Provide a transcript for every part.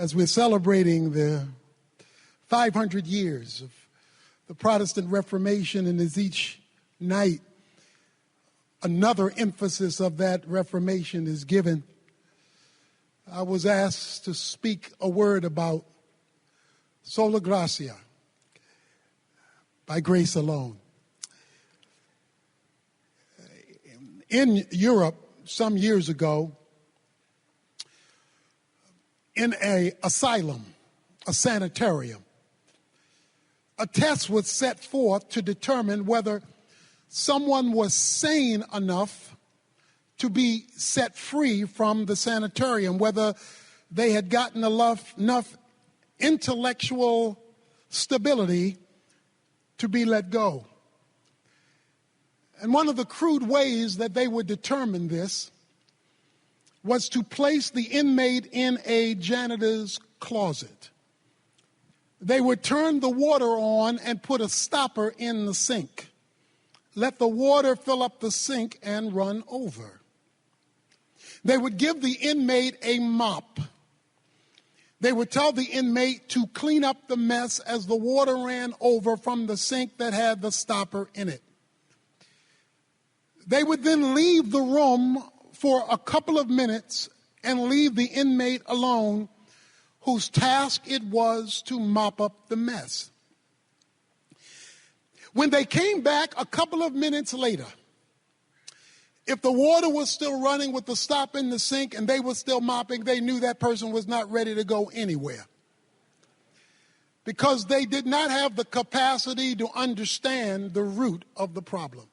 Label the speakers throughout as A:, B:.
A: as we're celebrating the 500 years of the Protestant Reformation, and as each night another emphasis of that Reformation is given, I was asked to speak a word about sola gratia, by grace alone. In Europe, some years ago, in an asylum, a sanitarium, a test was set forth to determine whether someone was sane enough to be set free from the sanitarium, whether they had gotten enough intellectual stability to be let go. And one of the crude ways that they would determine this was to place the inmate in a janitor's closet. They would turn the water on and put a stopper in the sink. Let the water fill up the sink and run over. They would give the inmate a mop. They would tell the inmate to clean up the mess as the water ran over from the sink that had the stopper in it. They would then leave the room for a couple of minutes and leave the inmate alone, whose task it was to mop up the mess. When they came back a couple of minutes later, if the water was still running with the stop in the sink and they were still mopping, they knew that person was not ready to go anywhere, because they did not have the capacity to understand the root of the problem.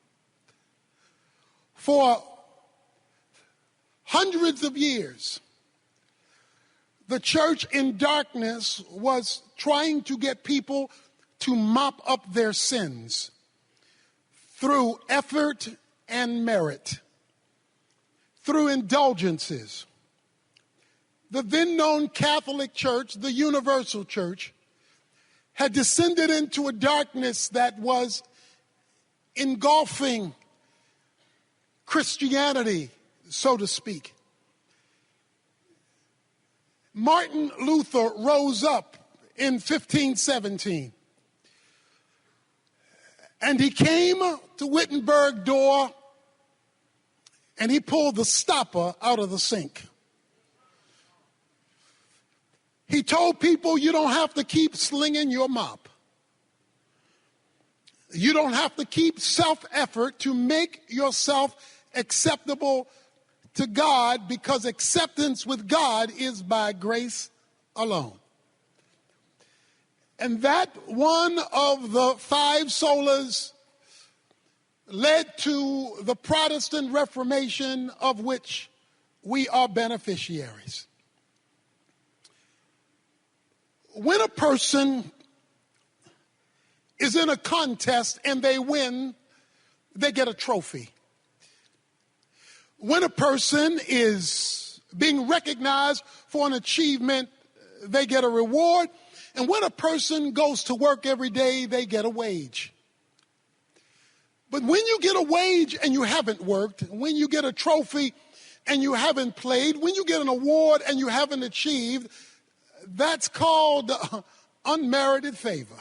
A: For hundreds of years, the church in darkness was trying to get people to mop up their sins through effort and merit, through indulgences. The then known Catholic Church, the Universal Church, had descended into a darkness that was engulfing Christianity, so to speak. Martin Luther rose up in 1517, and he came to Wittenberg door and he pulled the stopper out of the sink. He told people, you don't have to keep slinging your mop. You don't have to keep self-effort to make yourself acceptable to God, because acceptance with God is by grace alone. And that one of the five solas led to the Protestant Reformation, of which we are beneficiaries. When a person is in a contest and they win, they get a trophy. When a person is being recognized for an achievement, they get a reward. And when a person goes to work every day, they get a wage. But when you get a wage and you haven't worked, when you get a trophy and you haven't played, when you get an award and you haven't achieved, that's called unmerited favor.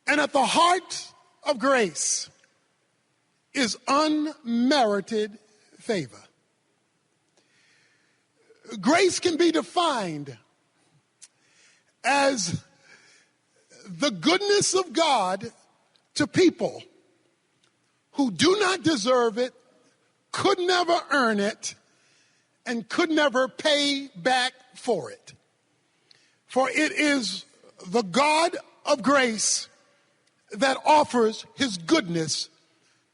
A: And at the heart of grace is unmerited favor. Grace can be defined as the goodness of God to people who do not deserve it, could never earn it, and could never pay back for it. For it is the God of grace that offers his goodness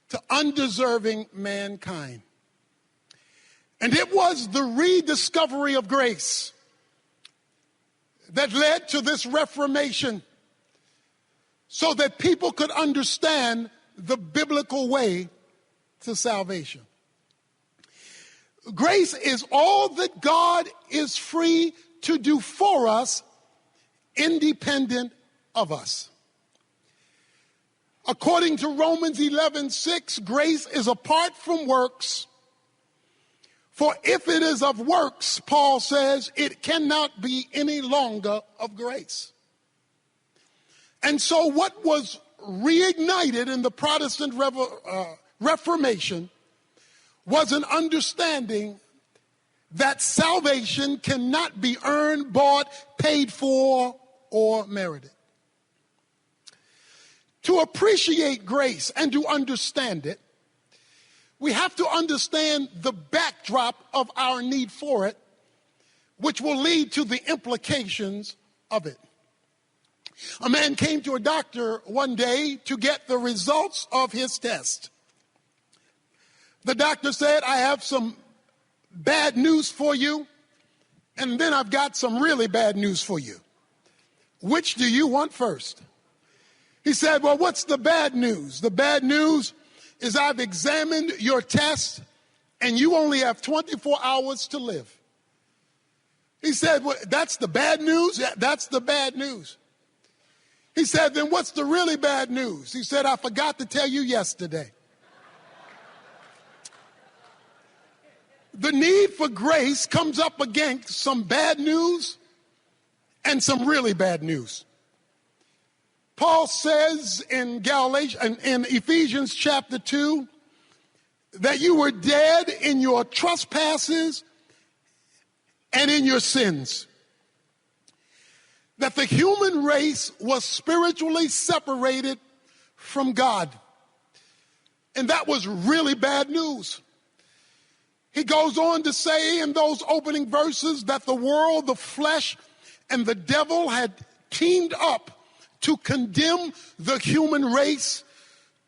A: to undeserving mankind. And it was the rediscovery of grace that led to this Reformation, so that people could understand the biblical way to salvation. Grace is all that God is free to do for us, independent of us. According to Romans 11:6, grace is apart from works, For if it is of works, Paul says, it cannot be any longer of grace. And so what was reignited in the Protestant Reformation was an understanding that salvation cannot be earned, bought, paid for, or merited. To appreciate grace and to understand it, we have to understand the backdrop of our need for it, which will lead to the implications of it. A man came to a doctor one day to get the results of his test. The doctor said, I have some bad news for you, and then I've got some really bad news for you. Which do you want first? He said, well, what's the bad news? The bad news is I've examined your test, and you only have 24 hours to live. He said, well, that's the bad news? Yeah, that's the bad news. He said, then what's the really bad news? He said, I forgot to tell you yesterday. The need for grace comes up against some bad news and some really bad news. Paul says in Ephesians chapter 2 that you were dead in your trespasses and in your sins. That the human race was spiritually separated from God. And that was really bad news. He goes on to say in those opening verses that the world, the flesh, and the devil had teamed up to condemn the human race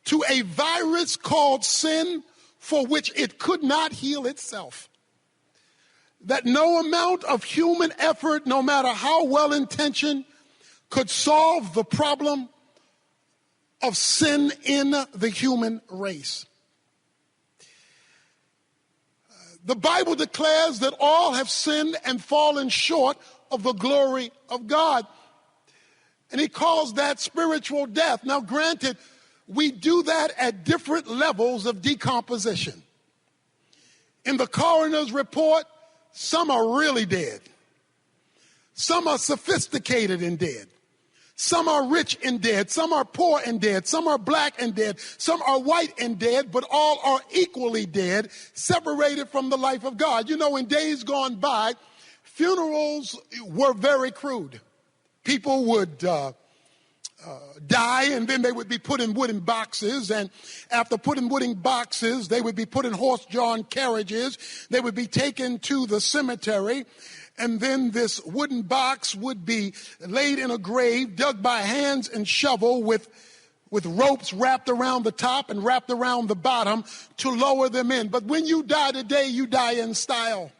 A: to a virus called sin for which it could not heal itself. That no amount of human effort, no matter how well-intentioned, could solve the problem of sin in the human race. The Bible declares that all have sinned and fallen short of the glory of God. And he calls that spiritual death. Now, granted, we do that at different levels of decomposition. In the coroner's report, some are really dead. Some are sophisticated and dead. Some are rich and dead. Some are poor and dead. Some are black and dead. Some are white and dead, but all are equally dead, separated from the life of God. You know, in days gone by, funerals were very crude. People would die, and then they would be put in wooden boxes. And after put in wooden boxes, they would be put in horse-drawn carriages. They would be taken to the cemetery. And then this wooden box would be laid in a grave, dug by hands and shovel with ropes wrapped around the top and wrapped around the bottom to lower them in. But when you die today, you die in style.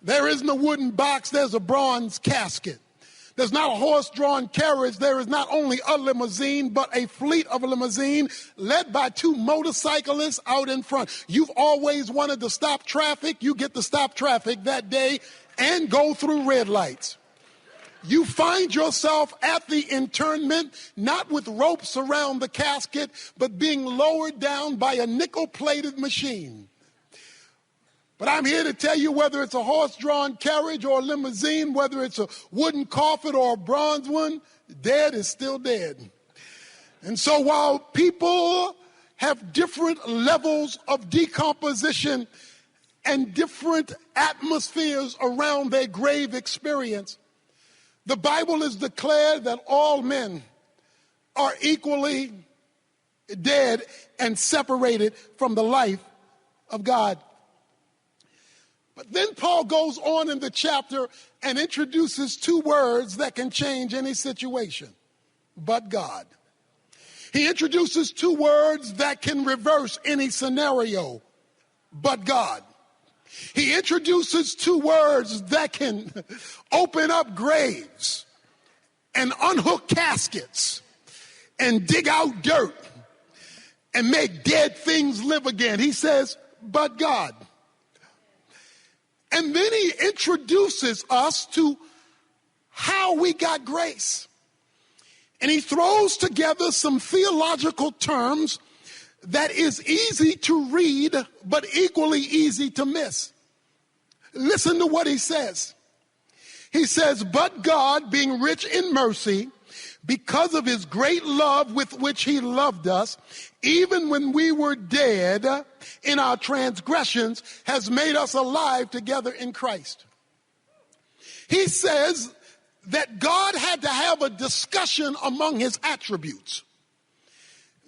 A: There isn't a wooden box, there's a bronze casket. There's not a horse-drawn carriage. There is not only a limousine, but a fleet of a limousine led by two motorcyclists out in front. You've always wanted to stop traffic. You get to stop traffic that day and go through red lights. You find yourself at the interment, not with ropes around the casket, but being lowered down by a nickel-plated machine. But I'm here to tell you, whether it's a horse-drawn carriage or a limousine, whether it's a wooden coffin or a bronze one, dead is still dead. And so while people have different levels of decomposition and different atmospheres around their grave experience, the Bible has declared that all men are equally dead and separated from the life of God. But then Paul goes on in the chapter and introduces two words that can change any situation. But God. He introduces two words that can reverse any scenario. But God. He introduces two words that can open up graves and unhook caskets and dig out dirt and make dead things live again. He says, but God. And then he introduces us to how we got grace. And he throws together some theological terms that is easy to read, but equally easy to miss. Listen to what he says. He says, but God, being rich in mercy, because of his great love with which he loved us, even when we were dead in our transgressions, has made us alive together in Christ. He says that God had to have a discussion among his attributes,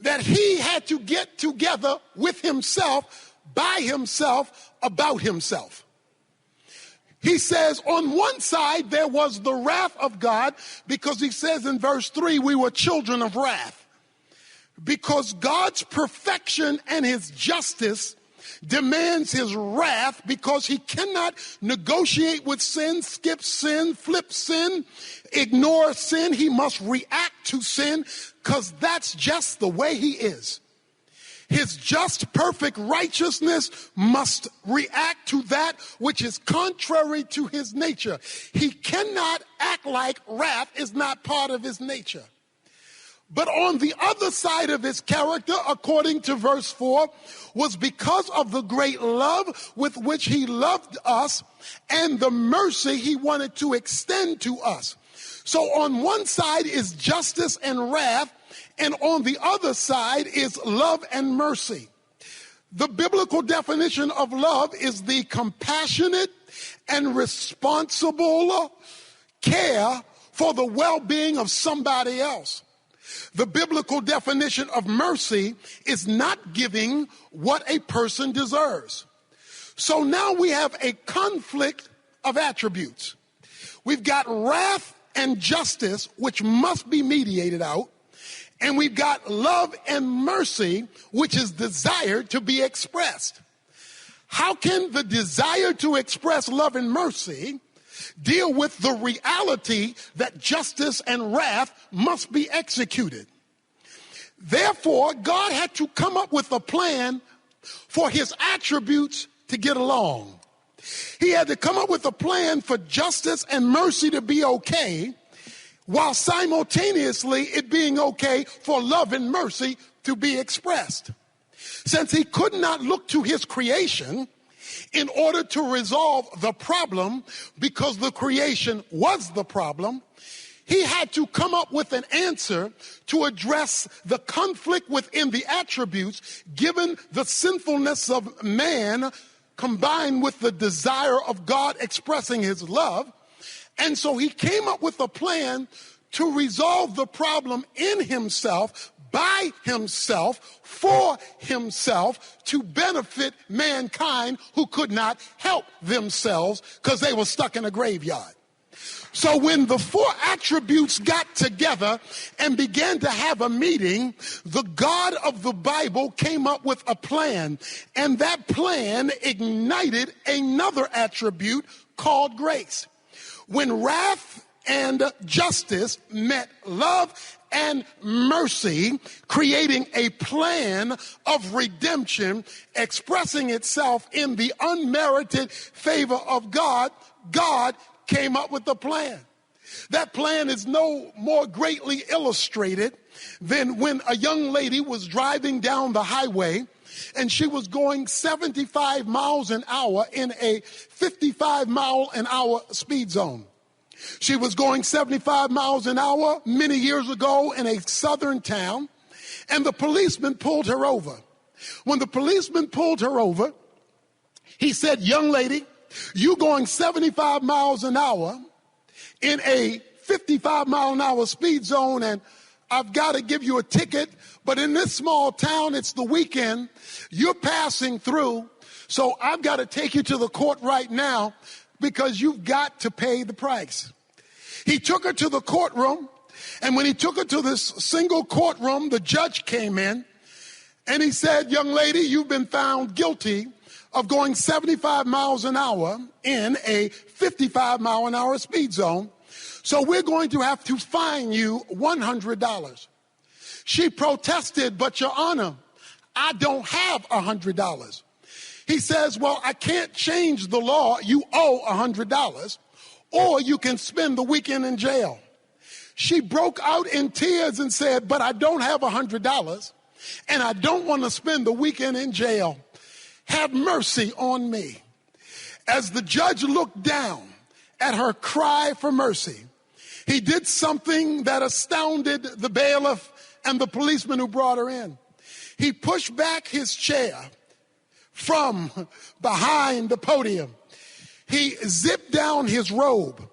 A: that he had to get together with himself, by himself, about himself. He says on one side there was the wrath of God, because he says in verse 3 we were children of wrath. Because God's perfection and his justice demands his wrath, because he cannot negotiate with sin, skip sin, flip sin, ignore sin. He must react to sin, because that's just the way he is. His just, perfect righteousness must react to that which is contrary to his nature. He cannot act like wrath is not part of his nature. But on the other side of his character, according to verse 4, was because of the great love with which he loved us and the mercy he wanted to extend to us. So on one side is justice and wrath, and on the other side is love and mercy. The biblical definition of love is the compassionate and responsible care for the well-being of somebody else. The biblical definition of mercy is not giving what a person deserves. So now we have a conflict of attributes. We've got wrath and justice, which must be mediated out. And we've got love and mercy, which is desired to be expressed. How can the desire to express love and mercy deal with the reality that justice and wrath must be executed? Therefore, God had to come up with a plan for his attributes to get along. He had to come up with a plan for justice and mercy to be okay, while simultaneously it being okay for love and mercy to be expressed. Since he could not look to his creation in order to resolve the problem, because the creation was the problem, he had to come up with an answer to address the conflict within the attributes, given the sinfulness of man combined with the desire of God expressing his love. And so he came up with a plan to resolve the problem in himself, by himself, for himself, to benefit mankind who could not help themselves because they were stuck in a graveyard. So when the four attributes got together and began to have a meeting, the God of the Bible came up with a plan, and that plan ignited another attribute called grace. When wrath and justice met love and mercy, creating a plan of redemption, expressing itself in the unmerited favor of God, God came up with the plan. That plan is no more greatly illustrated than when a young lady was driving down the highway and she was going 75 miles an hour in a 55 mile an hour speed zone. She was going 75 miles an hour many years ago in a southern town, and the policeman pulled her over. When the policeman pulled her over, he said, "Young lady, you going 75 miles an hour in a 55 mile an hour speed zone, and I've got to give you a ticket, but in this small town, it's the weekend, you're passing through, so I've got to take you to the court right now because you've got to pay the price." He took her to the courtroom, and when he took her to this single courtroom, the judge came in, and he said, "Young lady, you've been found guilty of going 75 miles an hour in a 55 mile an hour speed zone, so we're going to have to fine you $100. She protested, "But Your Honor, I don't have $100. He says, "Well, I can't change the law. You owe $100, or you can spend the weekend in jail." She broke out in tears and said, "But I don't have $100, and I don't want to spend the weekend in jail. Have mercy on me." As the judge looked down at her cry for mercy, he did something that astounded the bailiff and the policeman who brought her in. He pushed back his chair from behind the podium. He zipped down his robe.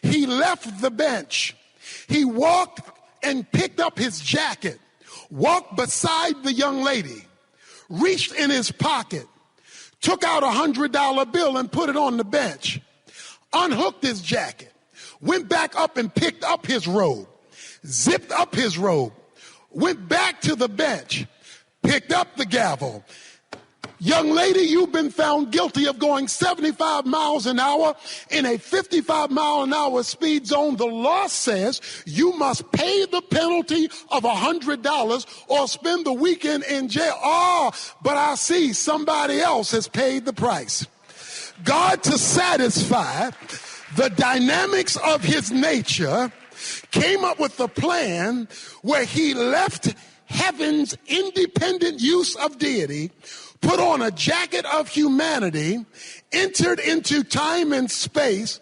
A: He left the bench. He walked and picked up his jacket, walked beside the young lady, reached in his pocket, took out $100 bill and put it on the bench, unhooked his jacket, went back up and picked up his robe, zipped up his robe, went back to the bench, picked up the gavel. Young lady, you've been found guilty of going 75 miles an hour in a 55 mile an hour speed zone. The law says you must pay the penalty of $100 or spend the weekend in jail. Oh, but I see somebody else has paid the price. God, to satisfy the dynamics of his nature, came up with a plan where he left heaven's independent use of deity, put on a jacket of humanity, entered into time and space,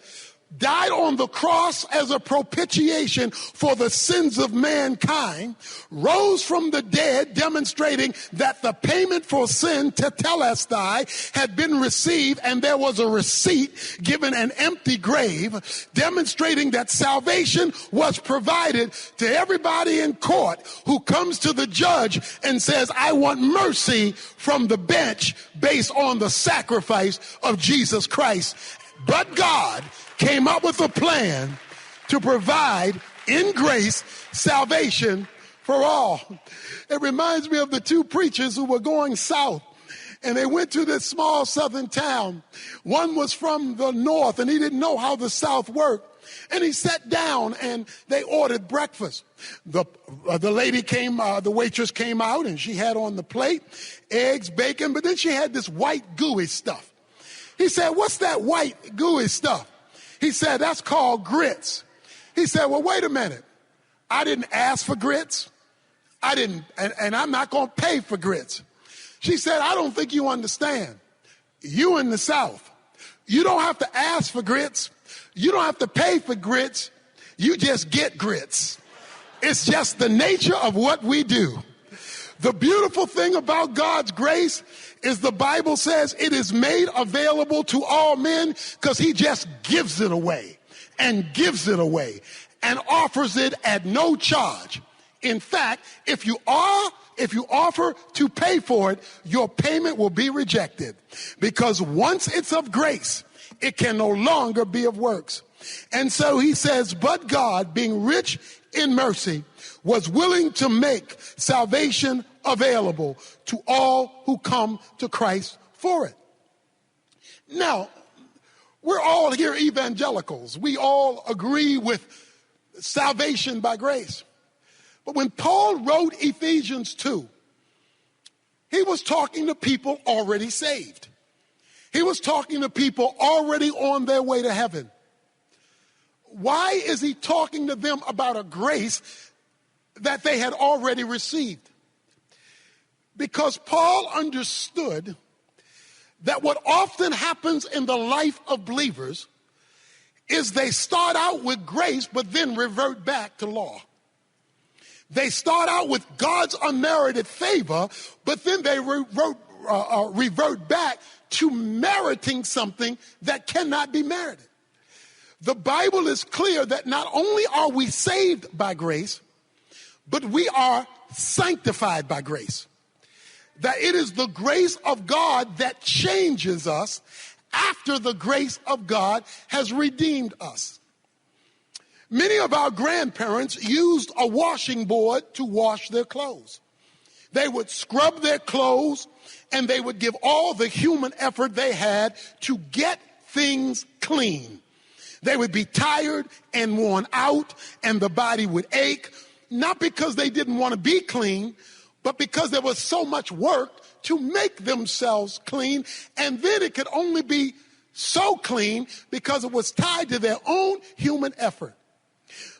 A: died on the cross as a propitiation for the sins of mankind, rose from the dead, demonstrating that the payment for sin, tetelestai, had been received, and there was a receipt given an empty grave, demonstrating that salvation was provided to everybody in court who comes to the judge and says, I want mercy from the bench based on the sacrifice of Jesus Christ. But God came up with a plan to provide in grace salvation for all. It reminds me of the two preachers who were going south, and they went to this small southern town. One was from the north, and he didn't know how the south worked. And he sat down and they ordered breakfast. The lady came, the waitress came out, and she had on the plate eggs, bacon, but then she had this white gooey stuff. He said, what's that white gooey stuff? He said, that's called grits. He said, well, wait a minute. I didn't ask for grits. I didn't, and I'm not going to pay for grits. She said, I don't think you understand. You in the South, you don't have to ask for grits. You don't have to pay for grits. You just get grits. It's just the nature of what we do. The beautiful thing about God's grace is the Bible says it is made available to all men because he just gives it away and gives it away and offers it at no charge. In fact, if you offer to pay for it, your payment will be rejected, because once it's of grace, it can no longer be of works. And so he says, but God, being rich in mercy, was willing to make salvation available to all who come to Christ for it. Now, we're all here evangelicals. We all agree with salvation by grace. But when Paul wrote Ephesians 2, he was talking to people already saved. He was talking to people already on their way to heaven. Why is he talking to them about a grace that they had already received? Because Paul understood that what often happens in the life of believers is they start out with grace but then revert back to law. They start out with God's unmerited favor, but then they revert back to meriting something that cannot be merited. The Bible is clear that not only are we saved by grace, but we are sanctified by grace. That it is the grace of God that changes us after the grace of God has redeemed us. Many of our grandparents used a washing board to wash their clothes. They would scrub their clothes, and they would give all the human effort they had to get things clean. They would be tired and worn out, and the body would ache, not because they didn't want to be clean, but because there was so much work to make themselves clean, and then it could only be so clean because it was tied to their own human effort.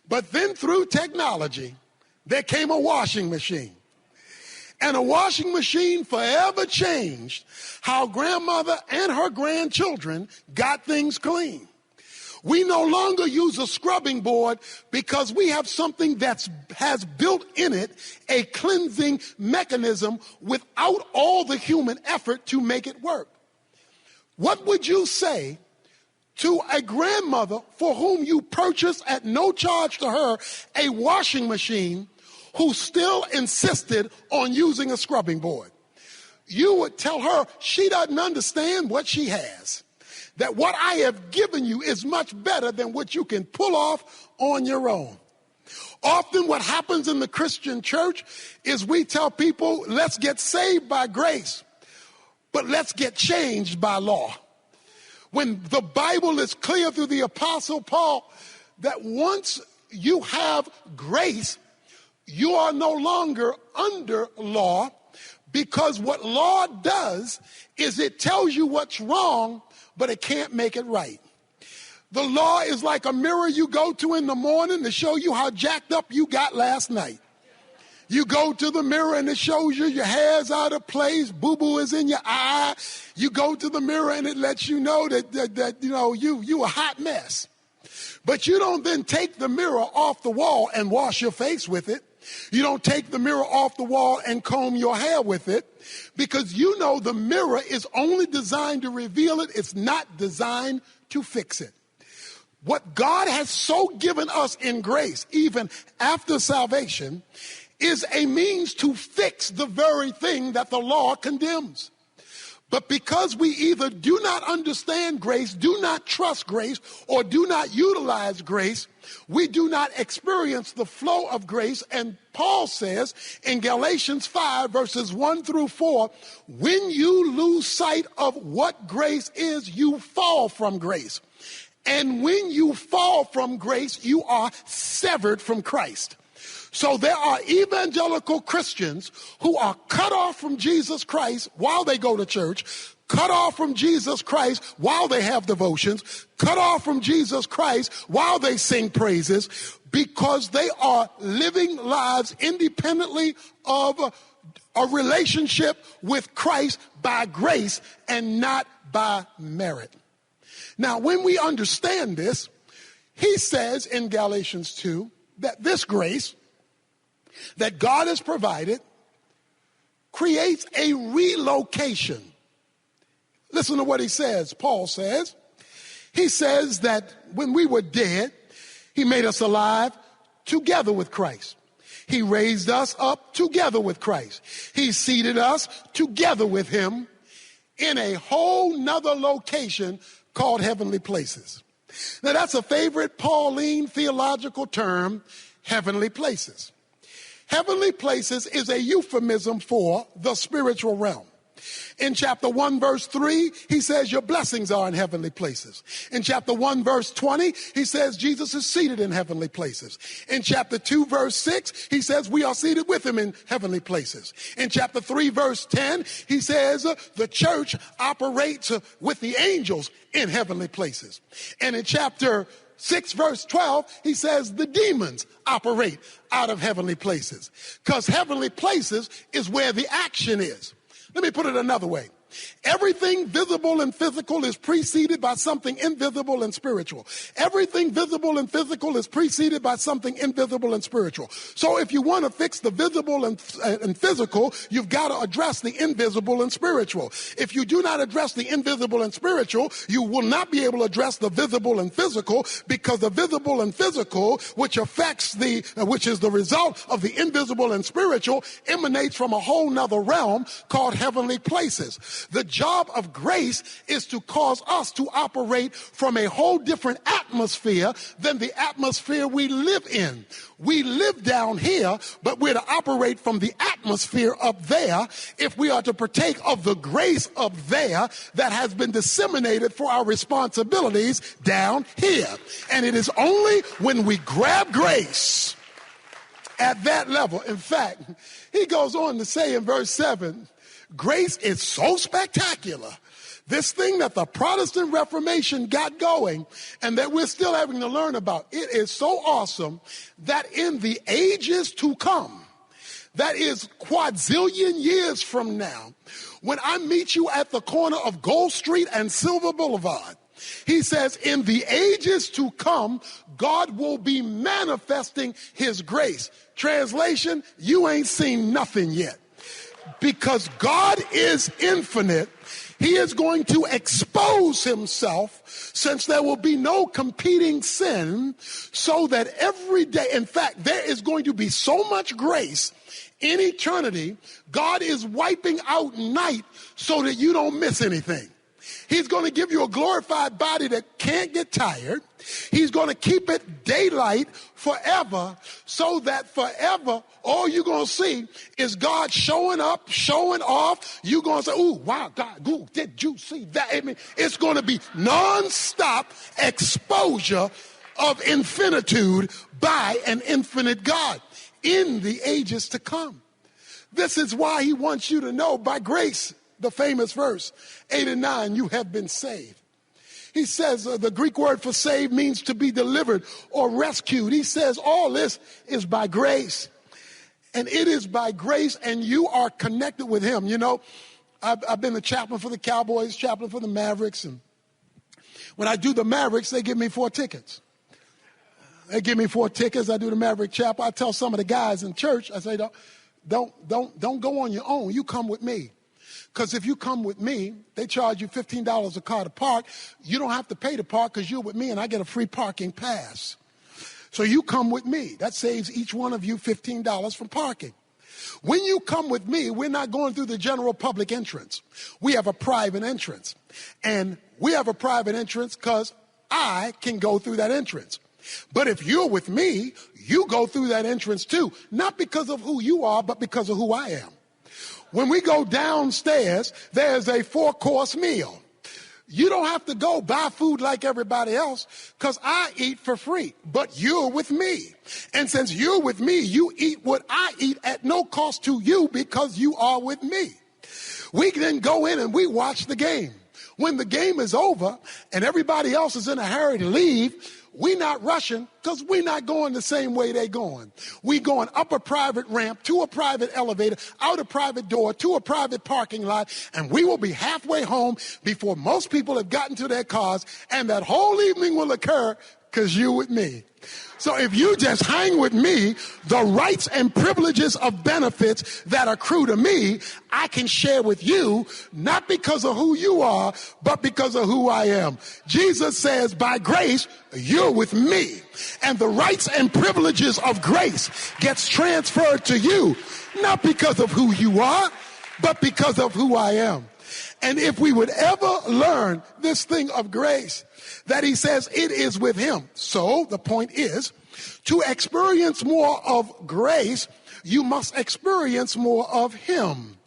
A: But then through technology, there came a washing machine. And a washing machine forever changed how grandmother and her grandchildren got things clean. We no longer use a scrubbing board because we have something that has built in it a cleansing mechanism without all the human effort to make it work. What would you say to a grandmother for whom you purchased at no charge to her a washing machine who still insisted on using a scrubbing board? You would tell her she doesn't understand what she has, that what I have given you is much better than what you can pull off on your own. Often what happens in the Christian church is we tell people, let's get saved by grace, but let's get changed by law. When the Bible is clear through the Apostle Paul that once you have grace, you are no longer under law, because what law does is it tells you what's wrong, but it can't make it right. The law is like a mirror you go to in the morning to show you how jacked up you got last night. You go to the mirror and it shows you your hair's out of place, boo-boo is in your eye. You go to the mirror and it lets you know that you a hot mess. But you don't then take the mirror off the wall and wash your face with it. You don't take the mirror off the wall and comb your hair with it, because you know the mirror is only designed to reveal it. It's not designed to fix it. What God has so given us in grace, even after salvation, is a means to fix the very thing that the law condemns. But because we either do not understand grace, do not trust grace, or do not utilize grace, we do not experience the flow of grace. And Paul says in Galatians 5, verses 1 through 4, when you lose sight of what grace is, you fall from grace. And when you fall from grace, you are severed from Christ. So there are evangelical Christians who are cut off from Jesus Christ while they go to church, cut off from Jesus Christ while they have devotions, cut off from Jesus Christ while they sing praises, because they are living lives independently of a relationship with Christ by grace and not by merit. Now, when we understand this, he says in Galatians 2 that this grace that God has provided creates a relocation. Listen to what he says. Paul says, he says that when we were dead, he made us alive together with Christ. He raised us up together with Christ. He seated us together with him in a whole nother location called heavenly places. Now that's a favorite Pauline theological term, heavenly places. Heavenly places is a euphemism for the spiritual realm. In chapter 1, verse 3, he says your blessings are in heavenly places. In chapter 1, verse 20, he says Jesus is seated in heavenly places. In chapter 2, verse 6, he says we are seated with him in heavenly places. In chapter 3, verse 10, he says the church operates with the angels in heavenly places. And in chapter 6, verse 12, he says the demons operate out of heavenly places, because heavenly places is where the action is. Let me put it another way. Everything visible and physical is preceded by something invisible and spiritual. Everything visible and physical is preceded by something invisible and spiritual. So if you want to fix the visible and physical, you've got to address the invisible and spiritual. If you do not address the invisible and spiritual, you will not be able to address the visible and physical, because the visible and physical, which is the result of the invisible and spiritual, emanates from a whole nother realm called heavenly places. The job of grace is to cause us to operate from a whole different atmosphere than the atmosphere we live in. We live down here, but we're to operate from the atmosphere up there if we are to partake of the grace up there that has been disseminated for our responsibilities down here. And it is only when we grab grace at that level. In fact, he goes on to say in verse 7, grace is so spectacular, this thing that the Protestant Reformation got going and that we're still having to learn about, it is so awesome that in the ages to come, that is quadrillion years from now, when I meet you at the corner of Gold Street and Silver Boulevard, he says, in the ages to come, God will be manifesting his grace. Translation, you ain't seen nothing yet. Because God is infinite, he is going to expose himself, since there will be no competing sin, so that every day, in fact, there is going to be so much grace in eternity, God is wiping out night so that you don't miss anything. He's going to give you a glorified body that can't get tired. He's going to keep it daylight forever, so that forever all you're going to see is God showing up, showing off. You're going to say, ooh, wow, God, ooh, did you see that? I mean, it's going to be nonstop exposure of infinitude by an infinite God in the ages to come. This is why he wants you to know, by grace, the famous verse 8 and 9, you have been saved. He says the Greek word for saved means to be delivered or rescued. He says all this is by grace. And it is by grace, and you are connected with him. You know, I've been the chaplain for the Cowboys, chaplain for the Mavericks. And when I do the Mavericks, they give me 4 tickets. They give me 4 tickets. I do the Maverick chapel. I tell some of the guys in church, I say, don't go on your own. You come with me. Because if you come with me, they charge you $15 a car to park. You don't have to pay to park because you're with me, and I get a free parking pass. So you come with me. That saves each one of you $15 from parking. When you come with me, we're not going through the general public entrance. We have a private entrance. And we have a private entrance because I can go through that entrance. But if you're with me, you go through that entrance too. Not because of who you are, but because of who I am. When we go downstairs, there's a 4-course meal. You don't have to go buy food like everybody else, because I eat for free. But you're with me. And since you're with me, you eat what I eat at no cost to you, because you are with me. We can then go in and we watch the game. When the game is over and everybody else is in a hurry to leave, we're not rushing, because we're not going the same way they're going. We're going up a private ramp, to a private elevator, out a private door, to a private parking lot, and we will be halfway home before most people have gotten to their cars, and that whole evening will occur because you're with me. So if you just hang with me, the rights and privileges of benefits that accrue to me, I can share with you, not because of who you are, but because of who I am. Jesus says, by grace, you're with me. And the rights and privileges of grace gets transferred to you, not because of who you are, but because of who I am. And if we would ever learn this thing of grace, that he says it is with him. So the point is, to experience more of grace, you must experience more of him.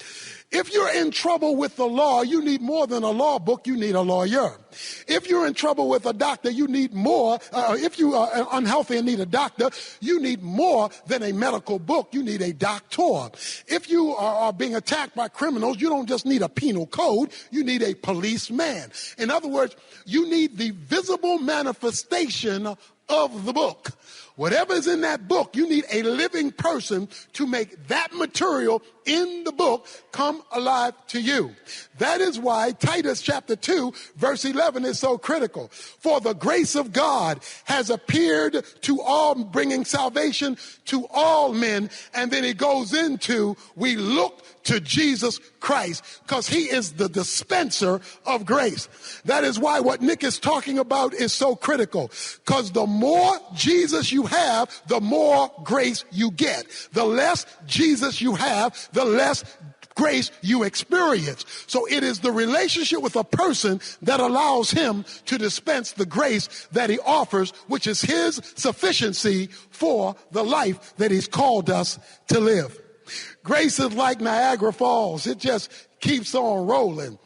A: If you're in trouble with the law, you need more than a law book, you need a lawyer. If you're in trouble with a doctor, you need more. If you are unhealthy and need a doctor, you need more than a medical book, you need a doctor. If you are being attacked by criminals, you don't just need a penal code, you need a policeman. In other words, you need the visible manifestation of the book. Whatever's in that book, you need a living person to make that material in the book come alive to you. That is why Titus chapter 2, verse 11 is so critical. For the grace of God has appeared to all, bringing salvation to all men. And then he goes into, we look to Jesus Christ, because he is the dispenser of grace. That is why what Nick is talking about is so critical, because the more Jesus you have, the more grace you get. The less Jesus you have, the less grace you experience. So it is the relationship with a person that allows him to dispense the grace that he offers, which is his sufficiency for the life that he's called us to live. Grace is like Niagara Falls. It just keeps on rolling.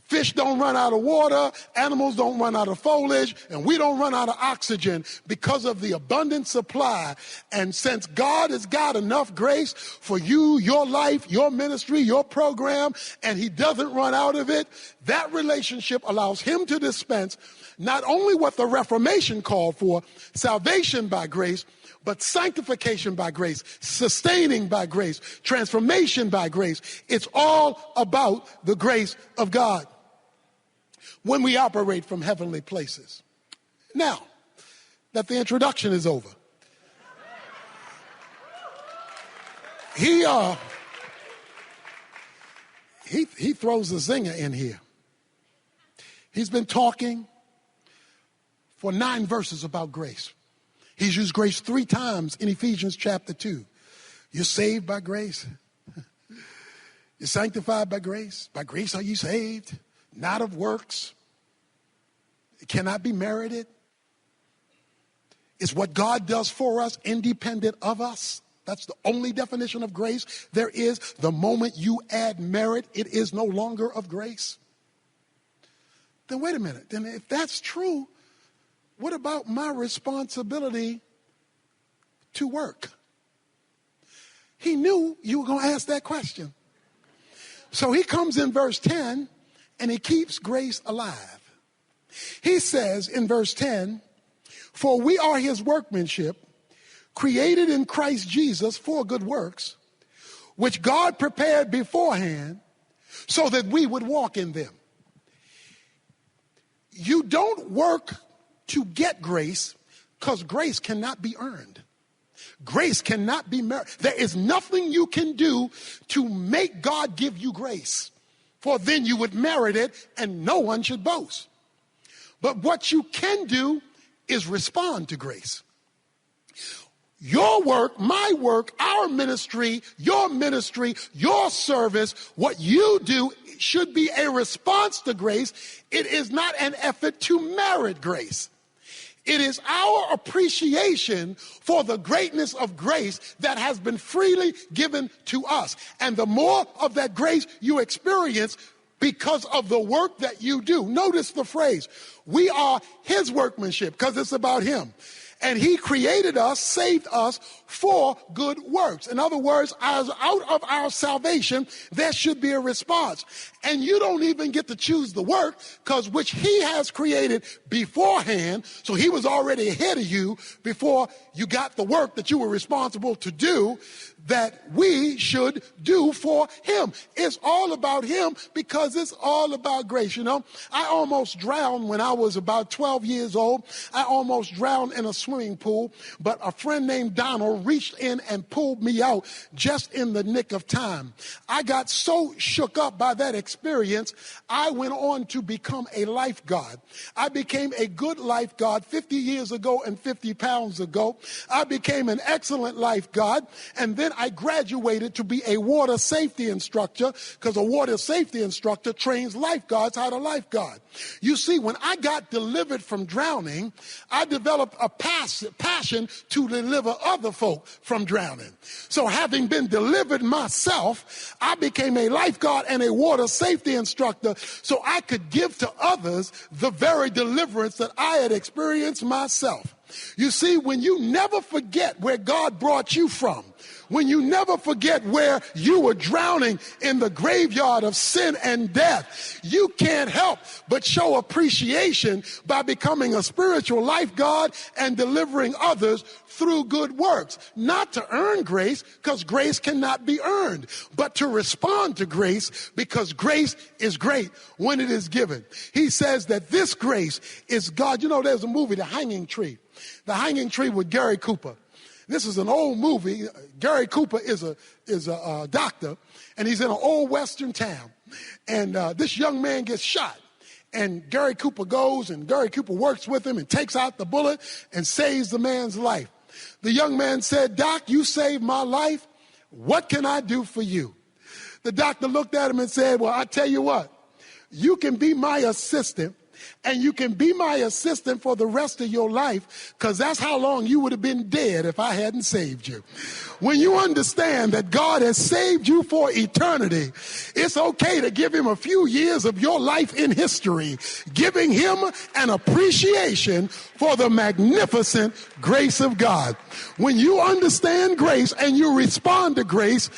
A: Fish don't run out of water, animals don't run out of foliage, and we don't run out of oxygen because of the abundant supply. And since God has got enough grace for you, your life, your ministry, your program, and he doesn't run out of it, that relationship allows him to dispense not only what the Reformation called for, salvation by grace, but sanctification by grace, sustaining by grace, transformation by grace. It's all about the grace of God when we operate from heavenly places. Now that the introduction is over, he throws a zinger in here. He's been talking for 9 verses about grace. He's used grace 3 times in Ephesians chapter 2. You're saved by grace. You're sanctified by grace. By grace are you saved, not of works. It cannot be merited. It's what God does for us, independent of us. That's the only definition of grace there is. The moment you add merit, it is no longer of grace. Then wait a minute. Then if that's true, what about my responsibility to work? He knew you were going to ask that question. So he comes in verse 10 and he keeps grace alive. He says in verse 10, for we are his workmanship, created in Christ Jesus for good works, which God prepared beforehand so that we would walk in them. You don't work to get grace, because grace cannot be earned. Grace cannot be merited. There is nothing you can do to make God give you grace, for then you would merit it and no one should boast. But what you can do is respond to grace. Your work, my work, our ministry, your service, what you do should be a response to grace. It is not an effort to merit grace. It is our appreciation for the greatness of grace that has been freely given to us. And the more of that grace you experience because of the work that you do. Notice the phrase, we are his workmanship, because it's about him. And he created us, saved us for good works. In other words, as out of our salvation, there should be a response. And you don't even get to choose the work, because which he has created beforehand. So he was already ahead of you before you got the work that you were responsible to do, that we should do for him. It's all about him, because it's all about grace. You know, I almost drowned when I was about 12 years old. I almost drowned in a swimming pool, but a friend named Donald reached in and pulled me out just in the nick of time. I got so shook up by that experience, I went on to become a lifeguard. I became a good lifeguard 50 years ago and 50 pounds ago. I became an excellent lifeguard, and then I graduated to be a water safety instructor, because a water safety instructor trains lifeguards how to lifeguard. You see, when I got delivered from drowning, I developed a passion to deliver other folk from drowning. So having been delivered myself, I became a lifeguard and a water safety instructor so I could give to others the very deliverance that I had experienced myself. You see, when you never forget where God brought you from, when you never forget where you were drowning in the graveyard of sin and death, you can't help but show appreciation by becoming a spiritual lifeguard and delivering others through good works. Not to earn grace, because grace cannot be earned, but to respond to grace, because grace is great when it is given. He says that this grace is God. You know, there's a movie, The Hanging Tree. The Hanging Tree with Gary Cooper. This is an old movie. Gary Cooper is a doctor, and he's in an old western town. And this young man gets shot. And Gary Cooper goes, and Gary Cooper works with him and takes out the bullet and saves the man's life. The young man said, "Doc, you saved my life. What can I do for you?" The doctor looked at him and said, "Well, I tell you what, you can be my assistant, and you can be my assistant for the rest of your life, because that's how long you would have been dead if I hadn't saved you. When you understand that God has saved you for eternity, it's okay to give him a few years of your life in history, giving him an appreciation for the magnificent grace of God. When you understand grace and you respond to grace,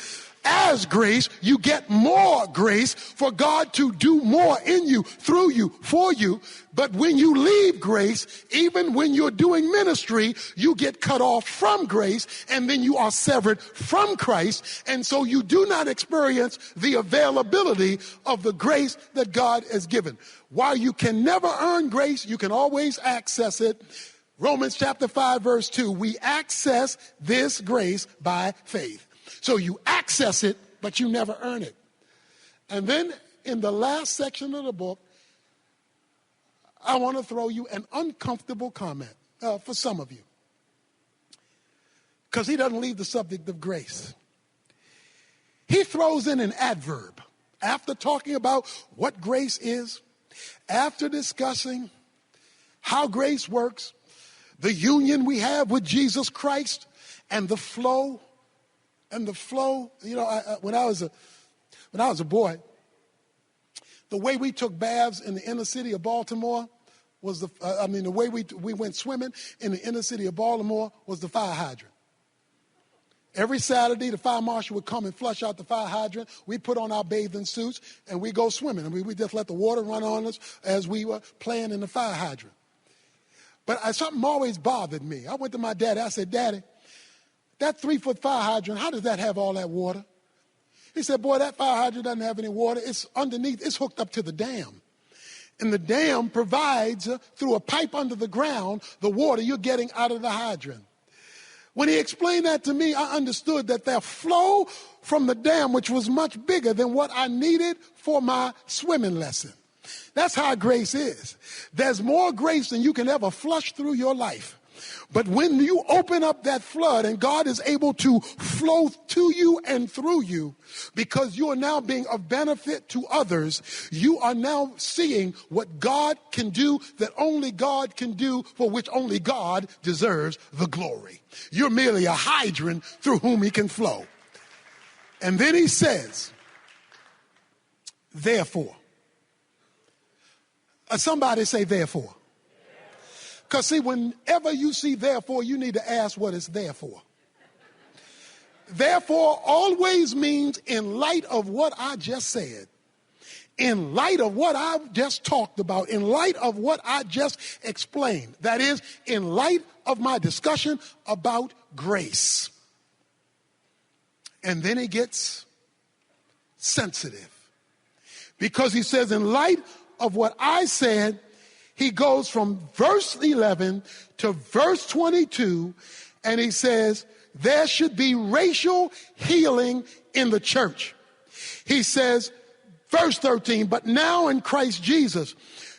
A: as grace, you get more grace for God to do more in you, through you, for you. But when you leave grace, even when you're doing ministry, you get cut off from grace, and then you are severed from Christ. And so you do not experience the availability of the grace that God has given. While you can never earn grace, you can always access it. Romans chapter 5, verse 2, we access this grace by faith. So you access it, but you never earn it. And then in the last section of the book, I want to throw you an uncomfortable comment for some of you, because he doesn't leave the subject of grace. He throws in an adverb after talking about what grace is, after discussing how grace works, the union we have with Jesus Christ, and the flow. You know, when I was a boy, the way we took baths in the inner city of Baltimore was the way we went swimming in the inner city of Baltimore was the fire hydrant. Every Saturday, the fire marshal would come and flush out the fire hydrant. We put on our bathing suits and we go swimming. And we just let the water run on us as we were playing in the fire hydrant. But something always bothered me. I went to my daddy. I said, Daddy, that 3-foot fire hydrant, how does that have all that water? He said, boy, that fire hydrant doesn't have any water. It's underneath. It's hooked up to the dam. And the dam provides, through a pipe under the ground, the water you're getting out of the hydrant. When he explained that to me, I understood that their flow from the dam, which was much bigger than what I needed for my swimming lesson. That's how grace is. There's more grace than you can ever flush through your life. But when you open up that flood and God is able to flow to you and through you, because you are now being of benefit to others, you are now seeing what God can do that only God can do, for which only God deserves the glory. You're merely a hydrant through whom he can flow. And then he says, therefore. Somebody say therefore. Because see, whenever you see therefore, you need to ask what it's there for. Therefore always means in light of what I just said, in light of what I've just talked about, in light of what I just explained. That is, in light of my discussion about grace. And then he gets sensitive. Because he says, in light of what I said, he goes from verse 11 to verse 22, and he says, there should be racial healing in the church. He says, verse 13, but now in Christ Jesus,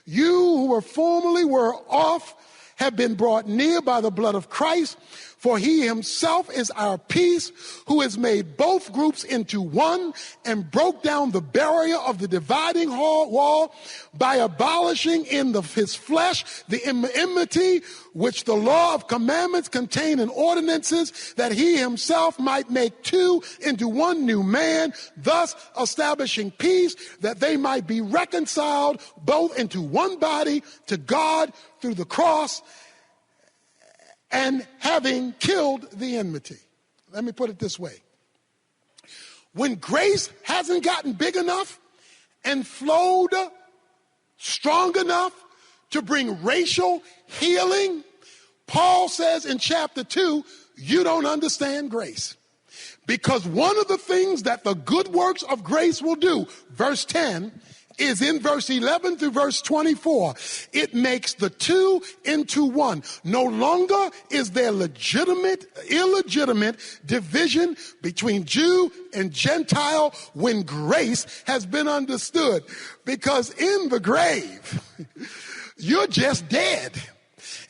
A: you who were formerly off have been brought near by the blood of Christ, for he himself is our peace, who has made both groups into one and broke down the barrier of the dividing wall by abolishing in his flesh the enmity which the law of commandments contained in ordinances, that he himself might make two into one new man, thus establishing peace, that they might be reconciled both into one body to God through the cross, and having killed the enmity. Let me put it this way. When grace hasn't gotten big enough and flowed strong enough to bring racial healing, Paul says in chapter 2, you don't understand grace. Because one of the things that the good works of grace will do, verse 10, is in verse 11 through verse 24. It makes the two into one. No longer is there illegitimate division between Jew and Gentile when grace has been understood. Because in the grave, you're just dead.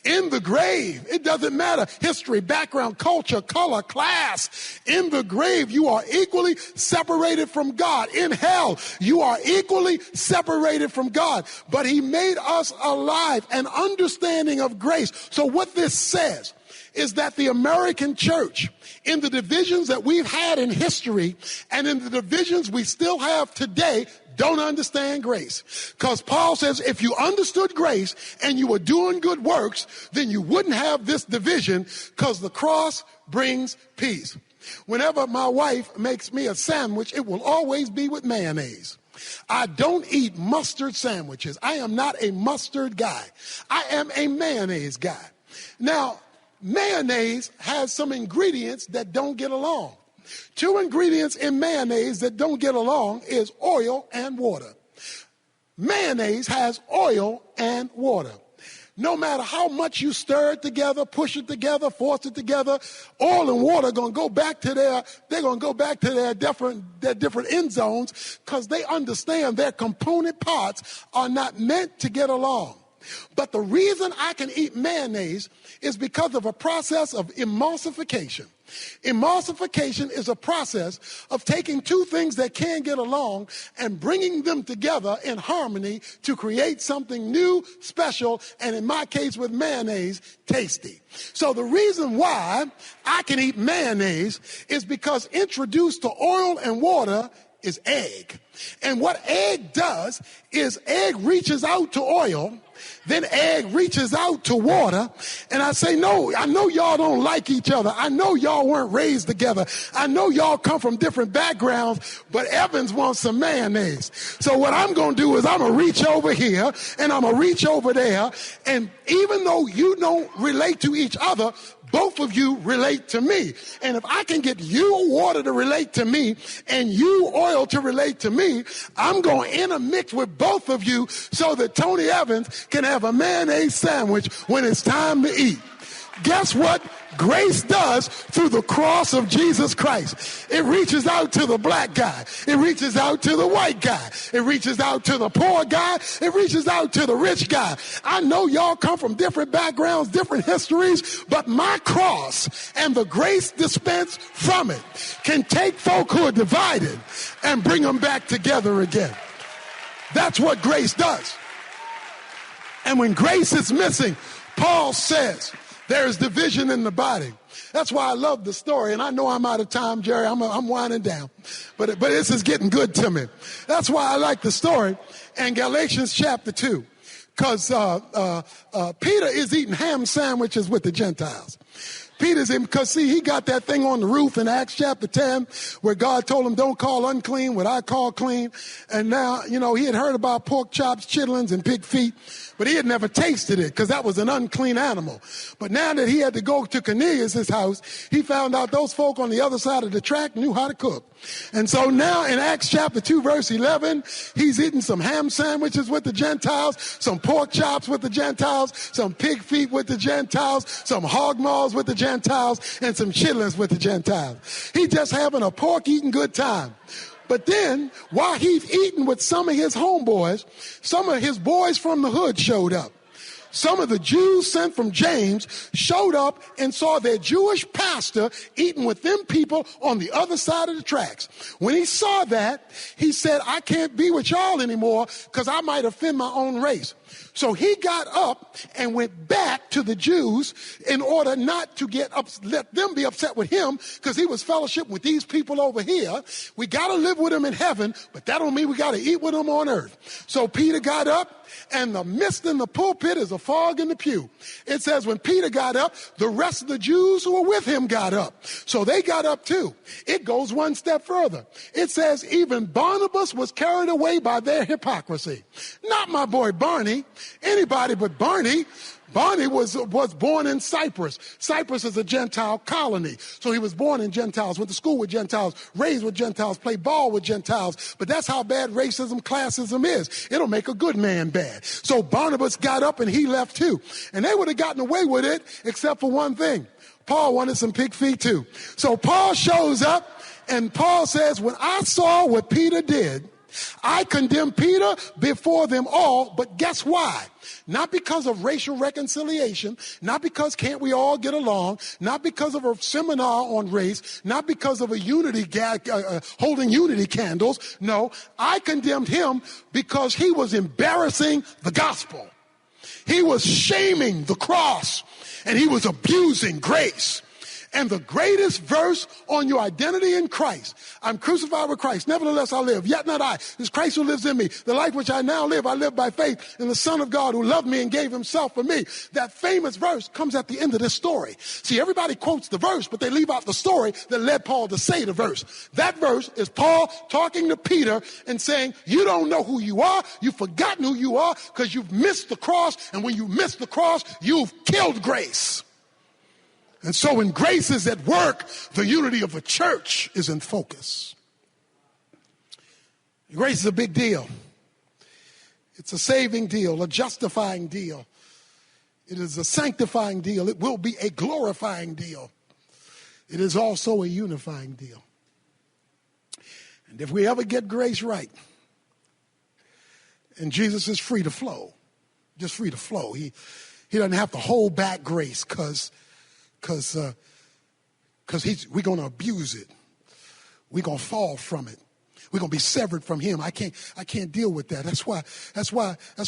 A: In the grave, it doesn't matter. History, background, culture, color, class. In the grave, you are equally separated from God. In hell, you are equally separated from God. But he made us alive, an understanding of grace. So what this says is that the American church, in the divisions that we've had in history and in the divisions we still have today, don't understand grace. Because Paul says if you understood grace and you were doing good works, then you wouldn't have this division, because the cross brings peace. Whenever my wife makes me a sandwich, it will always be with mayonnaise. I don't eat mustard sandwiches. I am not a mustard guy. I am a mayonnaise guy. Now, mayonnaise has some ingredients that don't get along. 2 ingredients in mayonnaise that don't get along is oil and water. Mayonnaise has oil and water. No matter how much you stir it together, push it together, force it together, oil and water are going to go back to their different end zones, because they understand their component parts are not meant to get along. But the reason I can eat mayonnaise is because of a process of emulsification. Emulsification is a process of taking 2 things that can't get along and bringing them together in harmony to create something new, special, and in my case with mayonnaise, tasty. So the reason why I can eat mayonnaise is because introduced to oil and water is egg. And what egg does is egg reaches out to oil, then egg reaches out to water, and I say, no, I know y'all don't like each other. I know y'all weren't raised together. I know y'all come from different backgrounds, but Evans wants some mayonnaise. So what I'm going to do is I'm going to reach over here, and I'm going to reach over there, and even though you don't relate to each other, both of you relate to me. And if I can get you water to relate to me and you oil to relate to me, I'm going to intermix with both of you so that Tony Evans can have a mayonnaise sandwich when it's time to eat. Guess what grace does through the cross of Jesus Christ? It reaches out to the black guy. It reaches out to the white guy. It reaches out to the poor guy. It reaches out to the rich guy. I know y'all come from different backgrounds, different histories, but my cross and the grace dispensed from it can take folk who are divided and bring them back together again. That's what grace does. And when grace is missing, Paul says, there's division in the body. That's why I love the story. And I know I'm out of time, Jerry. I'm winding down. But this is getting good to me. That's why I like the story in Galatians chapter 2. Because Peter is eating ham sandwiches with the Gentiles. Peter's in, because see, he got that thing on the roof in Acts chapter 10 where God told him, don't call unclean what I call clean. And now, he had heard about pork chops, chitlins, and pig feet, but he had never tasted it because that was an unclean animal. But now that he had to go to Cornelius' house, he found out those folk on the other side of the track knew how to cook. And so now in Acts chapter 2, verse 11, he's eating some ham sandwiches with the Gentiles, some pork chops with the Gentiles, some pig feet with the Gentiles, some hog maws with the Gentiles, and some chitlins with the Gentiles. He's just having a pork-eating good time. But then, while he's eating with some of his homeboys, some of his boys from the hood showed up. Some of the Jews sent from James showed up and saw their Jewish pastor eating with them people on the other side of the tracks. When he saw that, he said, I can't be with y'all anymore because I might offend my own race. So he got up and went back to the Jews in order not to let them be upset with him, because he was fellowship with these people over here. We got to live with them in heaven, but that don't mean we got to eat with them on earth. So Peter got up, and the mist in the pulpit is a fog in the pew. It says when Peter got up, the rest of the Jews who were with him got up. So they got up too. It goes one step further. It says even Barnabas was carried away by their hypocrisy. Not my boy Barney. Anybody but Barney. Barney was born in Cyprus. Cyprus is a Gentile colony. So he was born in Gentiles, went to school with Gentiles, raised with Gentiles, played ball with Gentiles. But that's how bad racism, classism is. It'll make a good man bad. So Barnabas got up and he left too. And they would have gotten away with it except for one thing. Paul wanted some pig feet too. So Paul shows up and Paul says, when I saw what Peter did, I condemned Peter before them all, but guess why? Not because of racial reconciliation, not because can't we all get along, not because of a seminar on race, not because of a holding unity candles. No, I condemned him because he was embarrassing the gospel. He was shaming the cross, and he was abusing grace. And the greatest verse on your identity in Christ, I'm crucified with Christ, nevertheless I live, yet not I, it's Christ who lives in me. The life which I now live, I live by faith in the Son of God who loved me and gave himself for me. That famous verse comes at the end of this story. See, everybody quotes the verse, but they leave out the story that led Paul to say the verse. That verse is Paul talking to Peter and saying, you don't know who you are, you've forgotten who you are because you've missed the cross, and when you miss the cross, you've killed grace. And so when grace is at work, the unity of the church is in focus. Grace is a big deal. It's a saving deal, a justifying deal. It is a sanctifying deal. It will be a glorifying deal. It is also a unifying deal. And if we ever get grace right, and Jesus is free to flow, just free to flow. He doesn't have to hold back grace because we're going to abuse it. We're going to fall from it. We're going to be severed from him. I can't deal with that. That's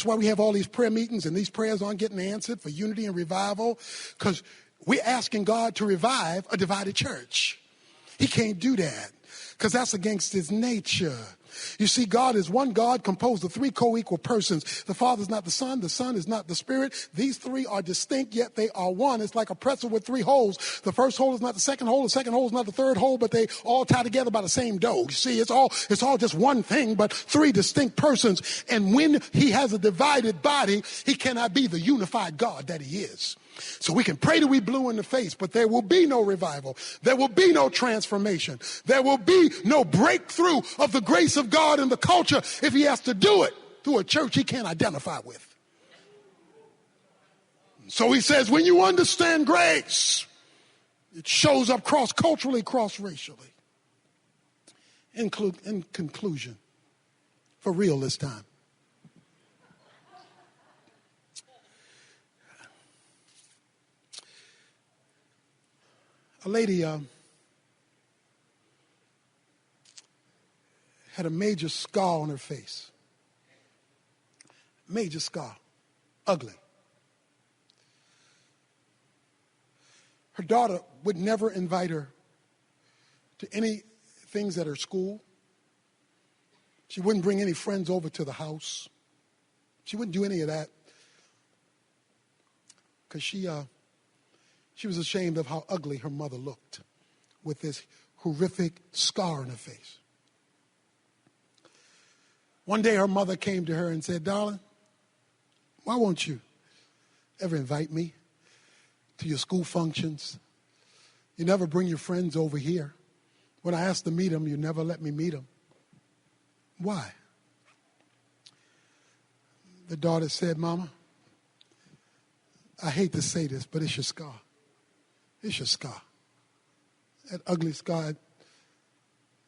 A: why we have all these prayer meetings, and these prayers aren't getting answered for unity and revival, because we're asking God to revive a divided church. He can't do that because that's against his nature. You see, God is one God composed of three co-equal persons. The Father is not the Son is not the Spirit. These three are distinct, yet they are one. It's like a pretzel with three holes. The first hole is not the second hole is not the third hole, but they all tie together by the same dough. You see, it's all just one thing, but three distinct persons. And when he has a divided body, he cannot be the unified God that he is. So we can pray till we blue in the face, but there will be no revival. There will be no transformation. There will be no breakthrough of the grace of God in the culture if he has to do it through a church he can't identify with. So he says, when you understand grace, it shows up cross-culturally, cross-racially. In conclusion, for real this time. A lady had a major scar on her face. Major scar. Ugly. Her daughter would never invite her to any things at her school. She wouldn't bring any friends over to the house. She wouldn't do any of that because she was ashamed of how ugly her mother looked with this horrific scar on her face. One day her mother came to her and said, darling, why won't you ever invite me to your school functions? You never bring your friends over here. When I ask to meet them, you never let me meet them. Why? The daughter said, Mama, I hate to say this, but it's your scar. It's your scar. That ugly scar,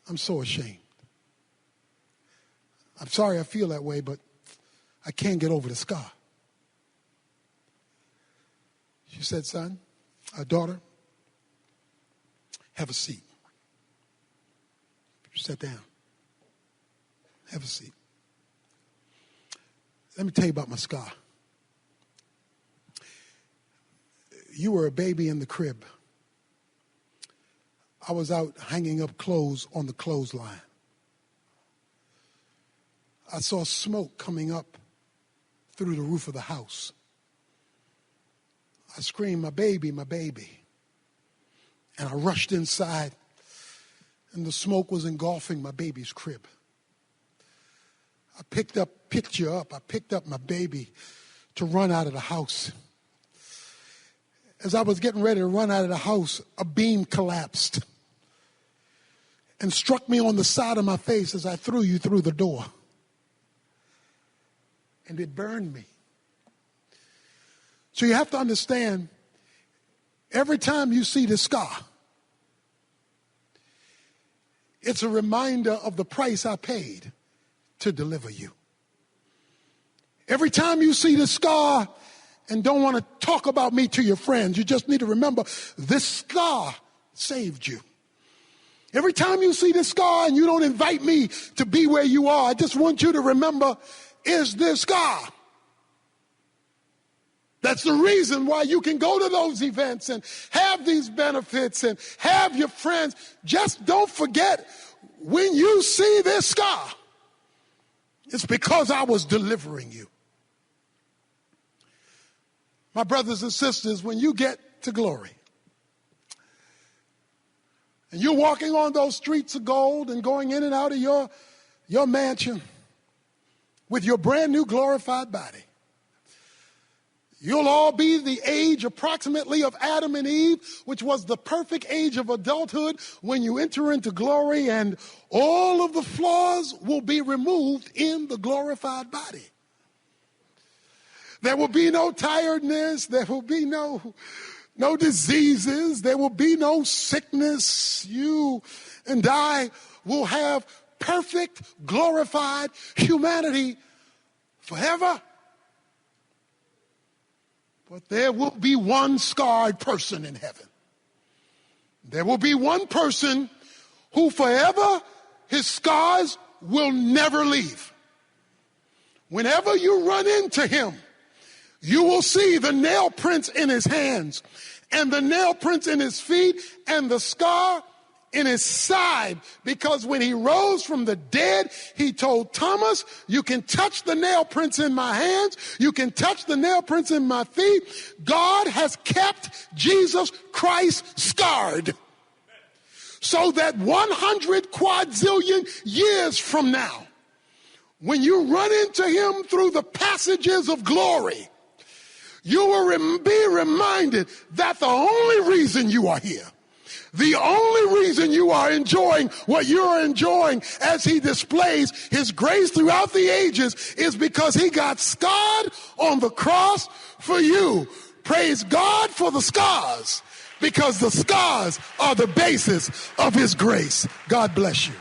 A: I'm so ashamed. I'm sorry I feel that way, but I can't get over the scar. She said, son, daughter, have a seat. Sit down. Have a seat. Let me tell you about my scar. You were a baby in the crib. I was out hanging up clothes on the clothesline. I saw smoke coming up through the roof of the house. I screamed, my baby, my baby. And I rushed inside, and the smoke was engulfing my baby's crib. I picked up my baby to run out of the house. As I was getting ready to run out of the house, a beam collapsed and struck me on the side of my face as I threw you through the door. And it burned me. So you have to understand, every time you see this scar, it's a reminder of the price I paid to deliver you. Every time you see the scar and don't want to talk about me to your friends, you just need to remember this scar saved you. Every time you see this scar and you don't invite me to be where you are, I just want you to remember, is this scar. That's the reason why you can go to those events and have these benefits and have your friends. Just don't forget, when you see this scar, it's because I was delivering you. My brothers and sisters, when you get to glory, and you're walking on those streets of gold and going in and out of your mansion with your brand new glorified body, you'll all be the age approximately of Adam and Eve, which was the perfect age of adulthood when you enter into glory, and all of the flaws will be removed in the glorified body. There will be no tiredness. There will be no diseases. There will be no sickness. You and I will have perfect, glorified humanity forever. But there will be one scarred person in heaven. There will be one person who forever his scars will never leave. Whenever you run into him, you will see the nail prints in his hands and the nail prints in his feet and the scar in his side, because when he rose from the dead, he told Thomas, you can touch the nail prints in my hands, you can touch the nail prints in my feet. God has kept Jesus Christ scarred so that 100 quadrillion years from now, when you run into him through the passages of glory, you will be reminded that the only reason you are here, the only reason you are enjoying what you're enjoying as he displays his grace throughout the ages, is because he got scarred on the cross for you. Praise God for the scars, because the scars are the basis of his grace. God bless you.